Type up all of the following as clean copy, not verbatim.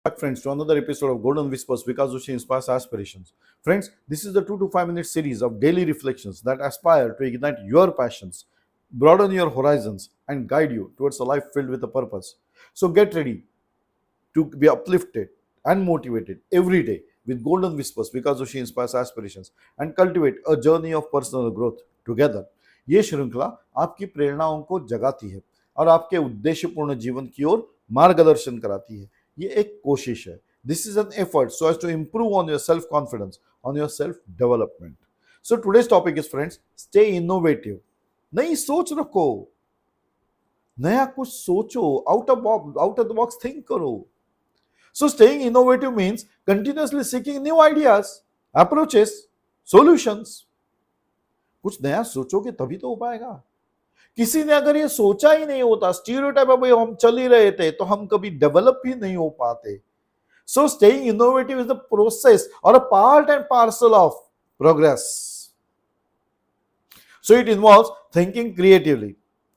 Back, friends, to another episode of Golden Whispers because Joshi inspires aspirations. Friends, this is the 2 to 5 minute series of daily reflections that aspire to ignite your passions, broaden your horizons, and guide you towards a life filled with a purpose. So get ready to be uplifted and motivated every day with Golden Whispers because Joshi inspires aspirations and cultivate a journey of personal growth together. ये श्रृंखला आपकी प्रेरणाओं को जगाती है और आपके उद्देश्यपूर्ण जीवन की ओर मार्गदर्शन कराती है. ये एक कोशिश है. This is an effort so as to improve on your self confidence, on your self development. So today's topic is, friends, stay innovative. नई सोच रखो, नया कुछ सोचो, out of the box think करो. So staying innovative means continuously seeking new ideas, approaches, solutions. कुछ नया सोचोगे तभी तो हो पाएगा. किसी ने अगर ये सोचा ही नहीं होता, स्टीरियोटाइप है भाई हम चल ही रहे थे, तो हम कभी डेवलप ही नहीं हो पाते. So staying innovative is the process or a part and parcel of progress. So it involves thinking creatively,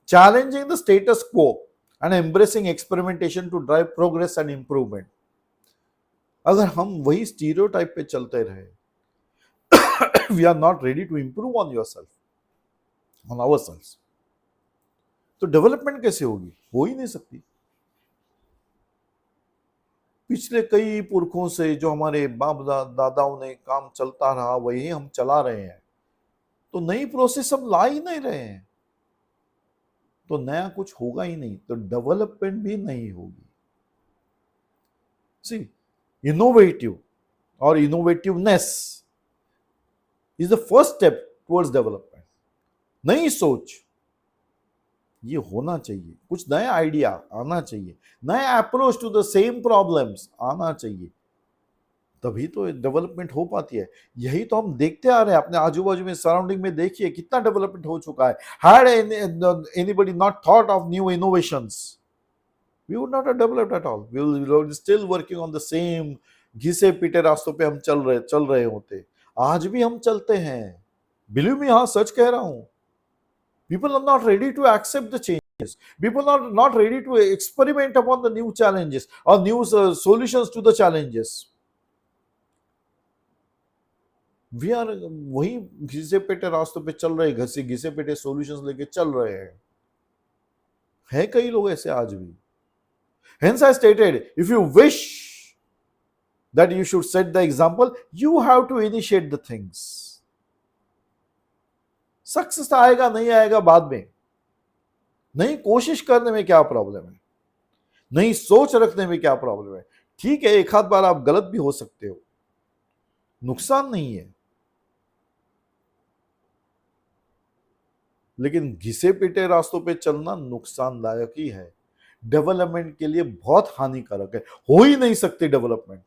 challenging the status quo, and embracing experimentation to drive progress and improvement. अगर हम वही stereotype पे चलते रहे, we are not ready to improve on yourself, on ourselves. तो development कैसे होगी? हो ही नहीं सकती. पिछले कई पुरखों से जो हमारे बाप दादाओं ने काम चलता रहा वही हम चला रहे हैं, तो नई प्रोसेस हम ला ही नहीं रहे हैं, तो नया कुछ होगा ही नहीं, तो डेवलपमेंट भी नहीं होगी. सी, इनोवेटिव और innovativeness is the first step towards development. नई सोच ये होना चाहिए, कुछ नया आइडिया आना चाहिए, नया approach to the same problems आना चाहिए, तभी तो डेवलपमेंट हो पाती है. यही तो हम देखते आ रहे हैं अपने आजू बाजू में, सराउंडिंग में देखिए कितना डेवलपमेंट हो चुका है. Had anybody not thought of new innovations, we would not have developed at all. We will still working on the same घिसे पीटे रास्तों पे हम चल रहे होते. आज भी हम चलते हैं, बिलीव मी, हाँ सच कह रहा हूं. People are not ready to accept the changes. People are not ready to experiment upon the new challenges or new solutions to the challenges. We are वही घिसे पेटे रास्तों पे चल रहे, घिसे पेटे सॉल्यूशंस लेके चल रहे हैं. है कई लोग ऐसे आज भी. Hence I stated, if you wish that you should set the example, you have to initiate the things. Success आएगा नहीं आएगा बाद में. नई कोशिश करने में क्या प्रॉब्लम है? नई सोच रखने में क्या प्रॉब्लम है? ठीक है, एक आध बार आप गलत भी हो सकते हो, नुकसान नहीं है, लेकिन घिसे पिटे रास्तों पे चलना नुकसानदायक ही है. डेवलपमेंट के लिए बहुत हानिकारक है. हो ही नहीं सकती डेवलपमेंट,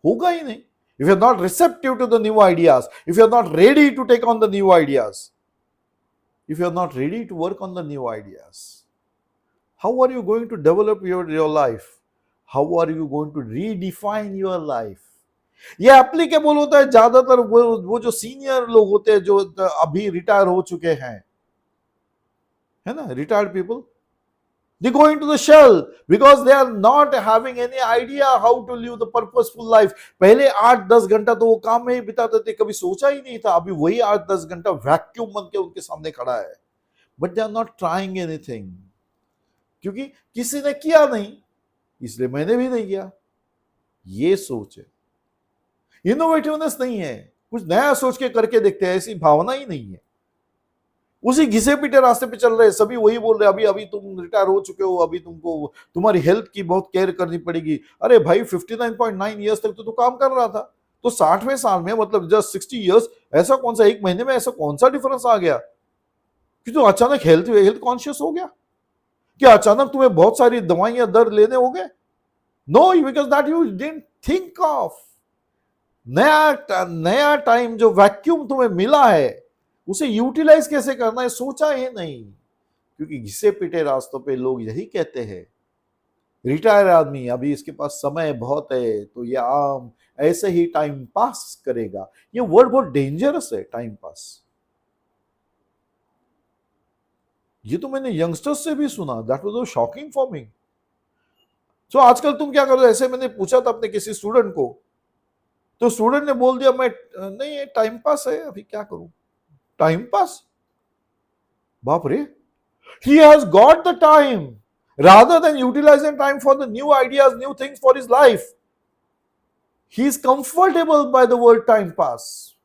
होगा ही नहीं. If you're not receptive to the new ideas, if you're not ready to take on the new ideas, if you're not ready to work on the new ideas, how are you going to develop your life? How are you going to redefine your life? ये applicable होता है ज्यादातर वो जो senior लोग होते हैं, जो अभी रिटायर हो चुके हैं, है ना, retired people. They go into the shell because they are not having any idea how to live the purposeful life. पहले 8-10 घंटा तो वो काम में ही बिताते थे, कभी सोचा ही नहीं था. अभी वही 8-10 घंटा वैक्यूम बन के उनके सामने खड़ा है. But they are not trying anything. क्योंकि किसी ने किया नहीं, इसलिए मैंने भी नहीं किया. ये सोच है. इनोवेटिवनेस नहीं है, कुछ नया सोच के करके देखते हैं, ऐसी भावना ही नहीं है. उसी घिसे पीटे रास्ते पे चल रहे, सभी वही बोल रहे, अभी तुम रिटायर हो चुके हो, अभी तुमको तुम्हारी हेल्थ की बहुत केयर करनी पड़ेगी. अरे भाई 59.9 ईयर्स तक तो काम कर रहा था, तो 60वें साल में, मतलब जस्ट 60 ईयर्स, ऐसा कौन सा एक महीने में ऐसा कौन सा डिफरेंस आ गया कि तो अचानक हेल्थ कॉन्शियस हो गया, कि अचानक तुम्हें बहुत सारी दवाइयां दर्द लेने हो गए? No, because that you didn't think of. नया टाइम जो वैक्यूम तुम्हें मिला है उसे यूटिलाइज कैसे करना है सोचा ही नहीं. क्योंकि घिसे पिटे रास्तों पे लोग यही कहते हैं, रिटायर आदमी अभी इसके पास समय बहुत है, तो ये आम ऐसे ही टाइम पास करेगा. ये वर्ड बहुत डेंजरस है, टाइम पास. ये तो मैंने यंगस्टर्स से भी सुना. That was shocking for me. So आजकल तुम क्या करो, ऐसे मैंने पूछा था अपने किसी स्टूडेंट को, तो स्टूडेंट ने बोल दिया मैं नहीं, ये टाइम पास है, अभी क्या करूं, टाइम पास, बाप रे, he has got the time rather than utilizing time for the new ideas, new things for his life. He is comfortable by the word time pass.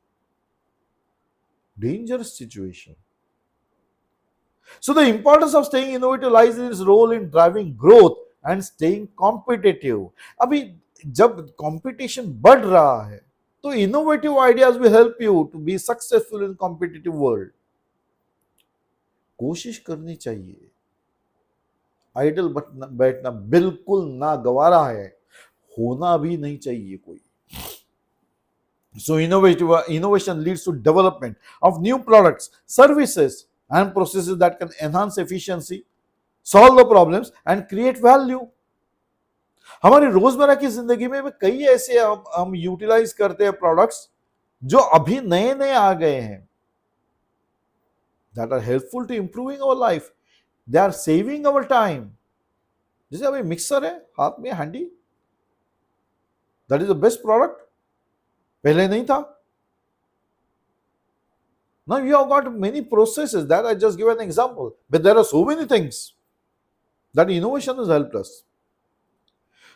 Dangerous situation. So the importance of staying innovative lies in its role in driving growth and staying competitive. अभी जब competition बढ़ रहा है तो innovative ideas will help you to be successful in competitive world. कोशिश करनी चाहिए, idol बैठना बिल्कुल ना गवारा है, होना भी नहीं चाहिए कोई. So innovation leads to development of new products, services and processes that can enhance efficiency, solve the problems and create value. हमारी रोजमर्रा की जिंदगी में कई ऐसे हम यूटिलाइज करते हैं प्रोडक्ट्स जो अभी नए नए आ गए हैं, that are helpful to improving our life. They are saving our time. जैसे अभी मिक्सर है हाथ में handy, that is the best product. पहले नहीं था. Now you have got many processes that I just give an example, but there are so many things that innovation has helped us.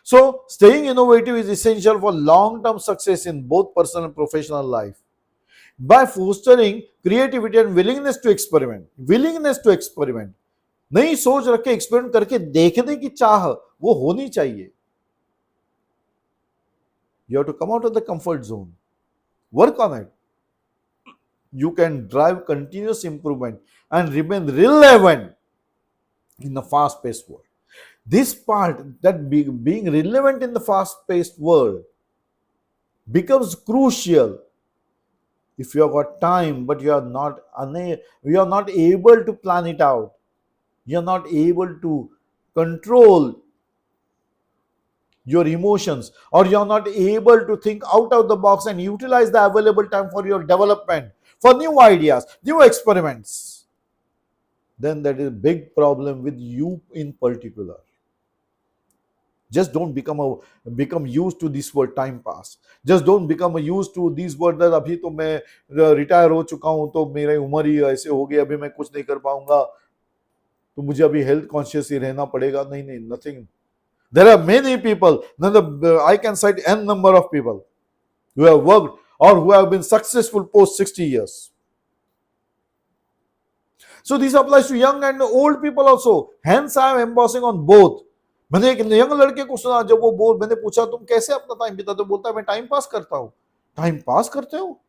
So staying innovative is essential for long-term success in both personal and professional life. By fostering creativity and willingness to experiment, नई सोच रख के experiment करके देखने की चाह वो होनी चाहिए. You have to come out of the comfort zone. Work on it. You can drive continuous improvement and remain relevant in a fast-paced world. This part, that being relevant in the fast-paced world, becomes crucial if you have got time, but you are not able to plan it out. You are not able to control your emotions, or you are not able to think out of the box and utilize the available time for your development, for new ideas, new experiments. Then that is a big problem with you in particular. Just don't become used to this word time pass. Just don't become used to these words that अभी तो मैं retire हो चुका हूं तो मेरी उम्र ही ऐसे हो गई, अभी मैं कुछ नहीं कर पाऊंगा, तो मुझे अभी हेल्थ कॉन्शियस ही रहना पड़ेगा. नहीं, nothing. There are many people, I can cite n number of people who have worked or who have been successful post 60 years. So this applies to young and old people also. Hence I am embossing on both. मैंने एक young लड़के को सुना, जब वो मैंने पूछा तुम कैसे अपना टाइम बिताते हो, बोलता है मैं टाइम पास करता हूं. टाइम पास करते हो?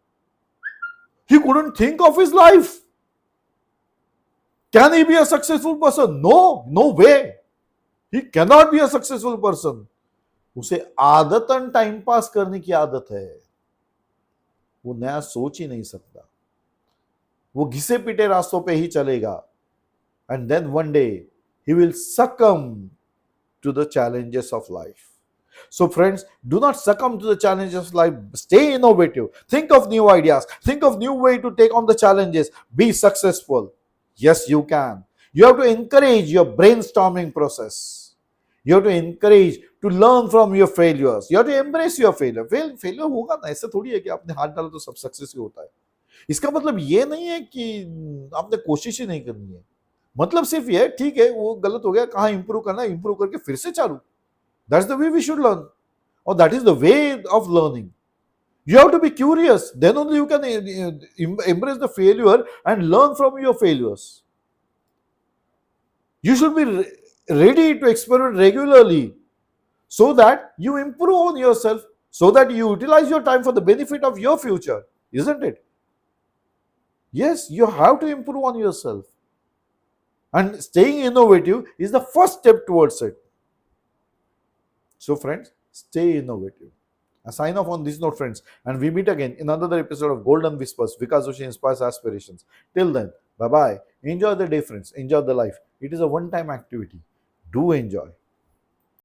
He couldn't think of his life. Can he be a successful person? No way. He cannot be a successful person. उसे आदतन टाइम पास करने की आदत है, वो नया सोच ही नहीं सकता, वो घिसे पिटे रास्तों पे ही चलेगा. And then one day he will succumb to the challenges of life. So friends, do not succumb to the challenges of life. Stay innovative. Think of new ideas. Think of new way to take on the challenges. Be successful. Yes, you can. You have to encourage your brainstorming process. You have to encourage to learn from your failures. You have to embrace your failure. Failure होगा ना, ऐसे थोड़ी है कि आपने हाथ डाला तो सब सक्सेस ही होता है. इसका मतलब ये नहीं है कि आपने कोशिश ही नहीं करनी है. मतलब सिर्फ ये, ठीक है वो गलत हो गया, कहाँ इंप्रूव करना है, इंप्रूव करके फिर से चालू. That's the way we should learn, or that is the way of learning. You have to be curious. Then only you can embrace the failure and learn from your failures. You should be ready to experiment regularly so that you improve on yourself, so that you utilize your time for the benefit of your future, isn't it? Yes, you have to improve on yourself. And staying innovative is the first step towards it. So friends, stay innovative. I sign off on this note, friends, and we meet again in another episode of Golden Whispers. Vikas Joshi inspires aspirations. Till then, bye-bye. Enjoy the day, friends. Enjoy the life. It is a one-time activity. Do enjoy.